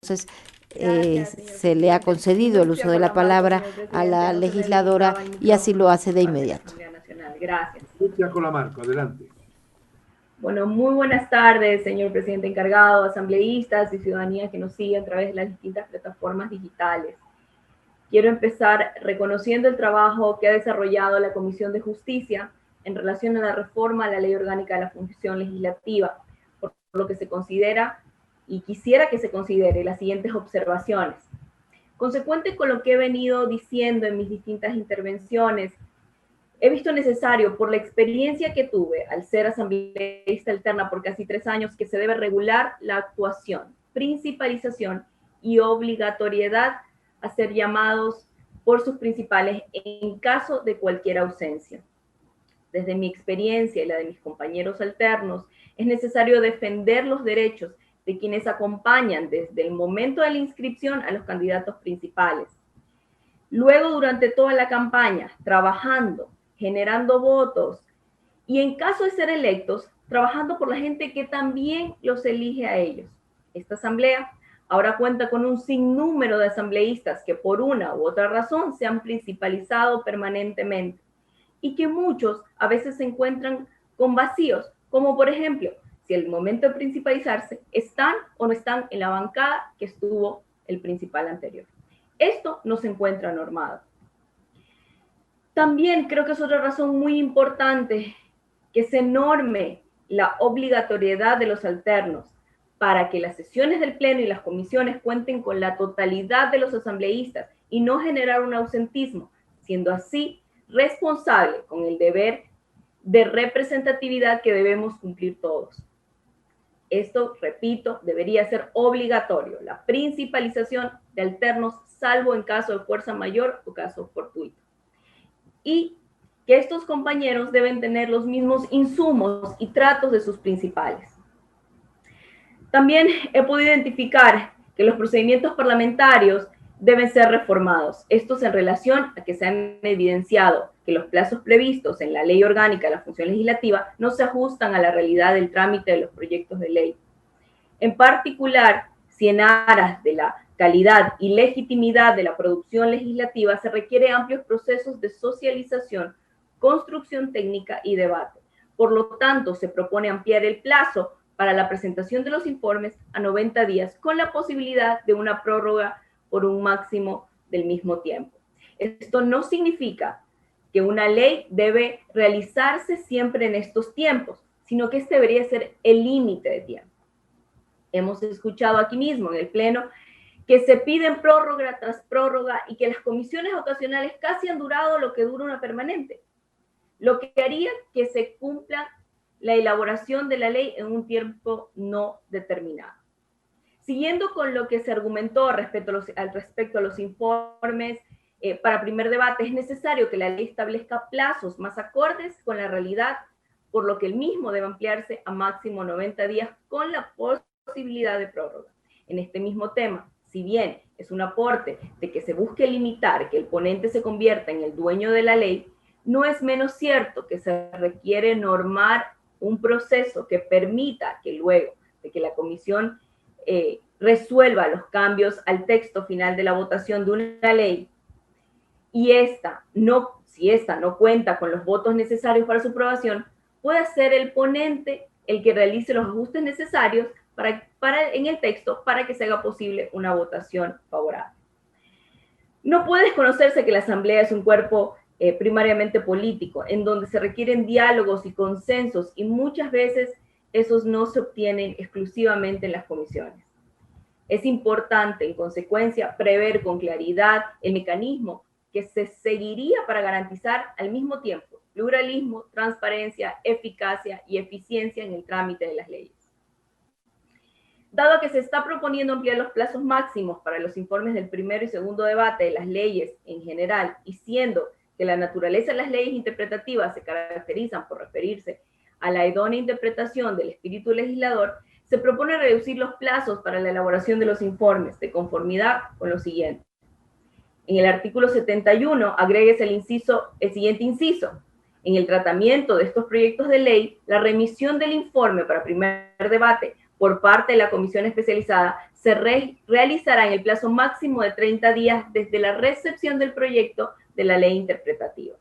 Entonces, Gracias, señor se le ha presidente. Y concedido no el estoy uso de la acordando, palabra señor a presidente, la no se me legisladora habilitaba el y así lo micrófono hace por de parte de la inmediato. Asamblea Nacional. Gracias. Lucia Colamarco, adelante. Bueno, muy buenas tardes, señor presidente encargado, asambleístas y ciudadanía que nos sigue a través de las distintas plataformas digitales. Quiero empezar reconociendo el trabajo que ha desarrollado la Comisión de Justicia en relación a la reforma a la Ley Orgánica de la Función Legislativa, por lo que se considera y quisiera que se considere las siguientes observaciones. Consecuente con lo que he venido diciendo en mis distintas intervenciones, he visto necesario, por la experiencia que tuve al ser asambleísta alterna por casi 3 años, que se debe regular la actuación, principalización y obligatoriedad a ser llamados por sus principales en caso de cualquier ausencia. Desde mi experiencia y la de mis compañeros alternos, es necesario defender los derechos de quienes acompañan desde el momento de la inscripción a los candidatos principales. Luego, durante toda la campaña, trabajando, generando votos y en caso de ser electos, trabajando por la gente que también los elige a ellos. Esta asamblea ahora cuenta con un sinnúmero de asambleístas que por una u otra razón se han principalizado permanentemente y que muchos a veces se encuentran con vacíos, como por ejemplo, si al momento de principalizarse están o no están en la bancada que estuvo el principal anterior. Esto no se encuentra normado. También creo que es otra razón muy importante que se norme la obligatoriedad de los alternos para que las sesiones del Pleno y las comisiones cuenten con la totalidad de los asambleístas y no generar un ausentismo, siendo así responsable con el deber de representatividad que debemos cumplir todos. Esto, repito, debería ser obligatorio, la principalización de alternos, salvo en caso de fuerza mayor o caso fortuito. Y que estos compañeros deben tener los mismos insumos y tratos de sus principales. También he podido identificar que los procedimientos parlamentarios deben ser reformados. Estos en relación a que se han evidenciado que los plazos previstos en la Ley Orgánica de la Función Legislativa no se ajustan a la realidad del trámite de los proyectos de ley. En particular, si en aras de la calidad y legitimidad de la producción legislativa se requiere amplios procesos de socialización, construcción técnica y debate. Por lo tanto, se propone ampliar el plazo para la presentación de los informes a 90 días, con la posibilidad de una prórroga por un máximo del mismo tiempo. Esto no significa que una ley debe realizarse siempre en estos tiempos, sino que este debería ser el límite de tiempo. Hemos escuchado aquí mismo en el Pleno que se piden prórroga tras prórroga y que las comisiones ocasionales casi han durado lo que dura una permanente, lo que haría que se cumpla la elaboración de la ley en un tiempo no determinado. Siguiendo con lo que se argumentó respecto a los informes para primer debate, es necesario que la ley establezca plazos más acordes con la realidad, por lo que el mismo debe ampliarse a máximo 90 días con la posibilidad de prórroga. En este mismo tema, si bien es un aporte de que se busque limitar que el ponente se convierta en el dueño de la ley, no es menos cierto que se requiere normar un proceso que permita que luego de que la comisión resuelva los cambios al texto final de la votación de una ley y si esta no cuenta con los votos necesarios para su aprobación, puede ser el ponente el que realice los ajustes necesarios en el texto para que se haga posible una votación favorable. No puede desconocerse que la Asamblea es un cuerpo primariamente político, en donde se requieren diálogos y consensos, y muchas veces esos no se obtienen exclusivamente en las comisiones. Es importante, en consecuencia, prever con claridad el mecanismo que se seguiría para garantizar al mismo tiempo pluralismo, transparencia, eficacia y eficiencia en el trámite de las leyes. Dado que se está proponiendo ampliar los plazos máximos para los informes del primero y segundo debate de las leyes en general, y siendo que la naturaleza de las leyes interpretativas se caracterizan por referirse a la idónea interpretación del espíritu legislador, se propone reducir los plazos para la elaboración de los informes de conformidad con lo siguiente. En el artículo 71 agregues el siguiente inciso. En el tratamiento de estos proyectos de ley, la remisión del informe para primer debate por parte de la comisión especializada se realizará en el plazo máximo de 30 días desde la recepción del proyecto de la ley interpretativa.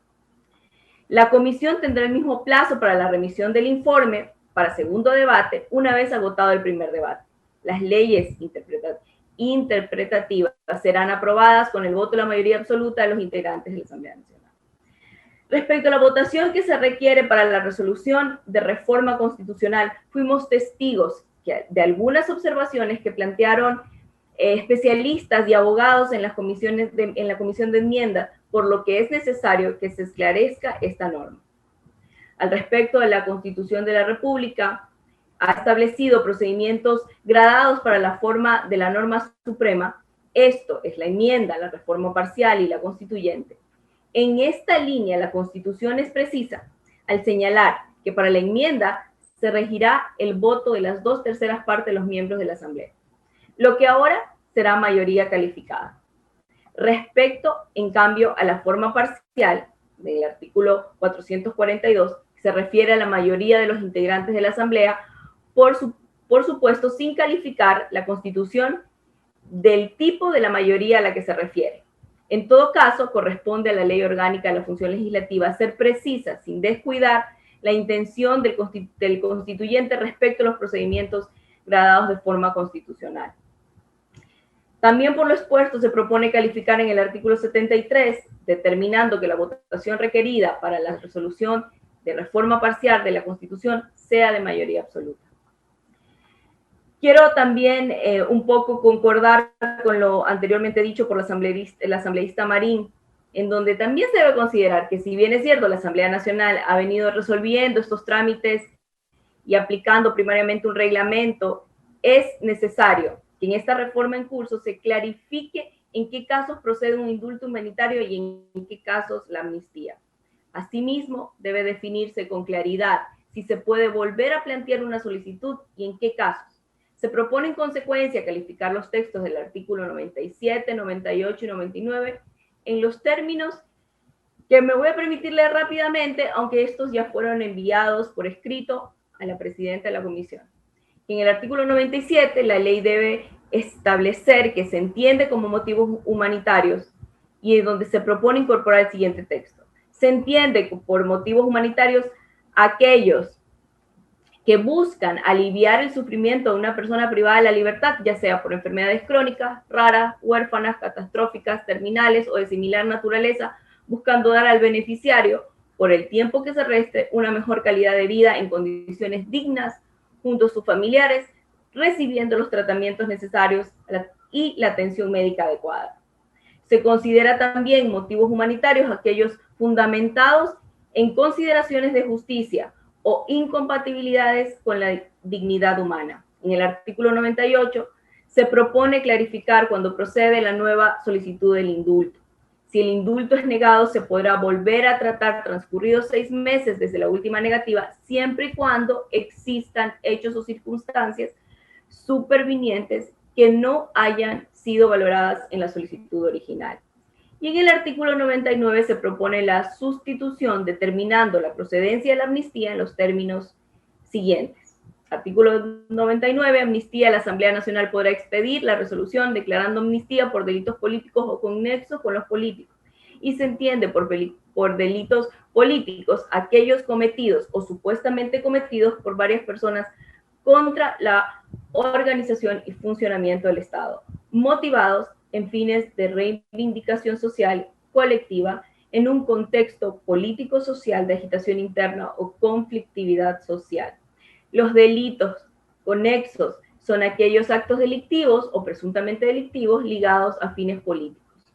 La comisión tendrá el mismo plazo para la remisión del informe para segundo debate una vez agotado el primer debate. Las leyes interpretativas serán aprobadas con el voto de la mayoría absoluta de los integrantes de la Asamblea Nacional. Respecto a la votación que se requiere para la resolución de reforma constitucional, fuimos testigos de algunas observaciones que plantearon especialistas y abogados en la comisión de enmiendas, por lo que es necesario que se esclarezca esta norma. Al respecto de la Constitución de la República, ha establecido procedimientos gradados para la forma de la norma suprema. Esto es la enmienda, la reforma parcial y la constituyente. En esta línea, la Constitución es precisa al señalar que para la enmienda se regirá el voto de las 2/3 partes de los miembros de la Asamblea, lo que ahora será mayoría calificada. Respecto, en cambio, a la forma parcial del artículo 442, se refiere a la mayoría de los integrantes de la Asamblea, por supuesto, sin calificar la Constitución del tipo de la mayoría a la que se refiere. En todo caso, corresponde a la Ley Orgánica de la Función Legislativa ser precisa, sin descuidar la intención del constituyente respecto a los procedimientos gradados de forma constitucional. También por lo expuesto se propone calificar en el artículo 73, determinando que la votación requerida para la resolución de reforma parcial de la Constitución sea de mayoría absoluta. Quiero también un poco concordar con lo anteriormente dicho por el asambleísta Marín, en donde también se debe considerar que si bien es cierto, la Asamblea Nacional ha venido resolviendo estos trámites y aplicando primariamente un reglamento, es necesario que en esta reforma en curso se clarifique en qué casos procede un indulto humanitario y en qué casos la amnistía. Asimismo, debe definirse con claridad si se puede volver a plantear una solicitud y en qué casos. Se propone en consecuencia calificar los textos del artículo 97, 98 y 99 en los términos que me voy a permitir leer rápidamente, aunque estos ya fueron enviados por escrito a la presidenta de la comisión. En el artículo 97, la ley debe establecer que se entiende como motivos humanitarios y en donde se propone incorporar el siguiente texto. Se entiende por motivos humanitarios aquellos que buscan aliviar el sufrimiento de una persona privada de la libertad, ya sea por enfermedades crónicas, raras, huérfanas, catastróficas, terminales o de similar naturaleza, buscando dar al beneficiario, por el tiempo que se reste, una mejor calidad de vida en condiciones dignas, junto a sus familiares, recibiendo los tratamientos necesarios y la atención médica adecuada. Se considera también motivos humanitarios aquellos fundamentados en consideraciones de justicia o incompatibilidades con la dignidad humana. En el artículo 98 se propone clarificar cuando procede la nueva solicitud del indulto. Si el indulto es negado, se podrá volver a tratar transcurridos 6 meses desde la última negativa, siempre y cuando existan hechos o circunstancias supervinientes que no hayan sido valoradas en la solicitud original. Y en el artículo 99 se propone la sustitución determinando la procedencia de la amnistía en los términos siguientes. Artículo 99, amnistía. La Asamblea Nacional podrá expedir la resolución declarando amnistía por delitos políticos o con nexo con los políticos. Y se entiende por delitos políticos aquellos cometidos o supuestamente cometidos por varias personas contra la organización y funcionamiento del Estado, motivados en fines de reivindicación social colectiva en un contexto político-social de agitación interna o conflictividad social. Los delitos conexos son aquellos actos delictivos o presuntamente delictivos ligados a fines políticos.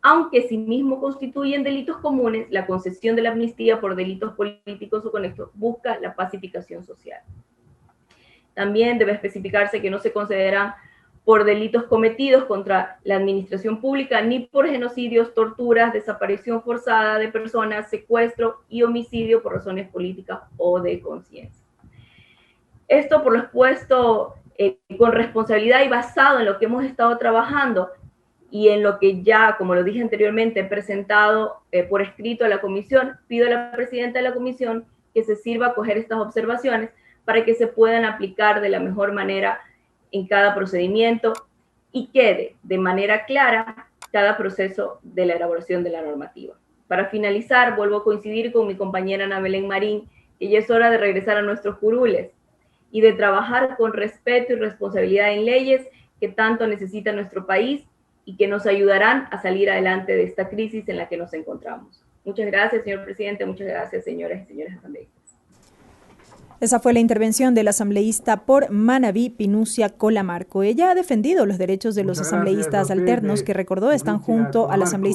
Aunque sí mismo constituyen delitos comunes, la concesión de la amnistía por delitos políticos o conexos busca la pacificación social. También debe especificarse que no se concederán por delitos cometidos contra la administración pública, ni por genocidios, torturas, desaparición forzada de personas, secuestro y homicidio por razones políticas o de conciencia. Esto, por lo expuesto, con responsabilidad y basado en lo que hemos estado trabajando y en lo que ya, como lo dije anteriormente, he presentado por escrito a la comisión, pido a la presidenta de la comisión que se sirva a acoger estas observaciones para que se puedan aplicar de la mejor manera en cada procedimiento y quede de manera clara cada proceso de la elaboración de la normativa. Para finalizar, vuelvo a coincidir con mi compañera Ana Belén Marín, que ya es hora de regresar a nuestros curules y de trabajar con respeto y responsabilidad en leyes que tanto necesita nuestro país y que nos ayudarán a salir adelante de esta crisis en la que nos encontramos. Muchas gracias, señor presidente. Muchas gracias, señoras y señores asambleístas. Esa fue la intervención del asambleísta por Manabí, Pinucia Colamarco. Ella ha defendido los derechos de los asambleístas alternos, que recordó están junto al asambleísta